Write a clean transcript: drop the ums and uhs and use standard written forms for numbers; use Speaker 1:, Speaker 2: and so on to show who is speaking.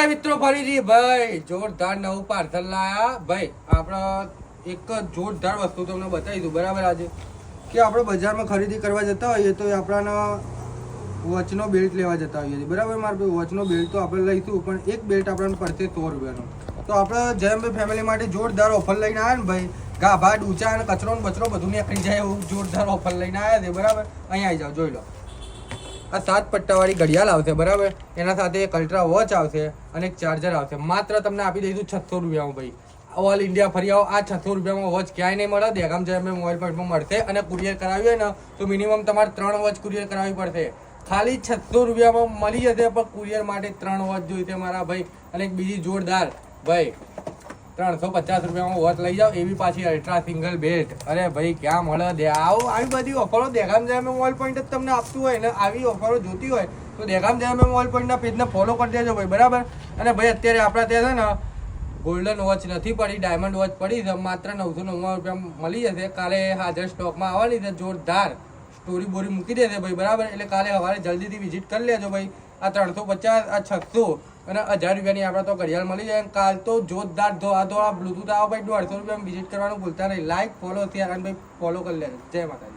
Speaker 1: હાય મિત્રો ફરીથી ભાઈ જોરદાર નવું પાર્સલ લાયા ભાઈ. આપણે એક જોરદાર વસ્તુ તમને બતાવી દઉં બરાબર. આજે કે આપણે બજારમાં ખરીદી કરવા જતા હોઈએ તો આપણાને વોચનો બેલ્ટ લેવા જતા હોઈએ છીએ બરાબર. મારે ભાઈ વોચનો બેલ્ટ તો આપણે લઈશું, પણ એક બેલ્ટ આપણને પડશે 100 રૂપિયાનો. તો આપણે જયમભાઈ ફેમિલી માટે જોરદાર ઓફર લઈને આવ્યા ને ભાઈ. ગાભા ડૂચા અને કચરો ને બચરો બધું નીકળી જાય એવું જોરદાર ઓફર લઈને આવ્યા છે બરાબર. અહીંયા આવી જાઓ, જોઈ લો. આ 7 પટ્ટાવાળી ઘડિયાળ આવશે બરાબર. એના સાથે એક અલ્ટ્રા વોચ આવશે અને એક ચાર્જર આવશે. માત્ર તમને આપી દઈશું 600 રૂપિયામાં ભાઈ. ઓલ ઇન્ડિયા ફરી આવો. આ 600 રૂપિયામાં વોચ ક્યાંય નહીં મળે. દેગામ જયમભાઈ મોબાઈલ પોઈન્ટમાં મળશે અને કુરિયર કરાવી હોય ને તો મિનિમમ તમારે 3 વોચ કુરિયર કરાવવી પડશે. ખાલી 600 રૂપિયામાં મળી જશે, પણ કુરિયર માટે 3 વોચ જોઈશે મારા ભાઈ. અને એક બીજી જોરદાર ભાઈ 350 રૂપિયામાં વોચ લઈ જાઓ, એવી પાછી અલ્ટ્રા સિંગલ બેલ્ટ. અરે ભાઈ ક્યાં મળે દે આવો. આવી બધી ઓફરો દેગામ જયમભાઈ મોબાઈલ પોઈન્ટ જ તમને આપતું હોય ને. આવી ઓફરો જોતી હોય તો દેગામ જયમભાઈ મોબાઈલ પોઈન્ટના પેજને ફોલો કરી દેજો ભાઈ બરાબર. અને ભાઈ અત્યારે આપણા ત્યાં છે ને ગોલ્ડન વોચ નથી પડી, ડાયમંડ વોચ પડી છે. માત્ર 999 રૂપિયા મળી જશે. કાલે હાજર સ્ટોકમાં આવવાની છે. જોરદાર સ્ટોરી બોરી મૂકી દેશે ભાઈ બરાબર. એટલે કાલે સવારે જલ્દીથી વિઝિટ કરી લેજો ભાઈ. આ 350, આ 600 અને 1000 રૂપિયાની આપણે તો ઘડિયાળ મળી જાય. કાલ તો જોરદાર ધોળા બ્લુટૂથ આવો ભાઈ. 150 રૂપિયામાં વિઝિટ કરવાનું ભૂલતા નહીં. લાઈક, ફોલો, શેર અને ભાઈ ફોલો કરી લેજો. જય માતાજી.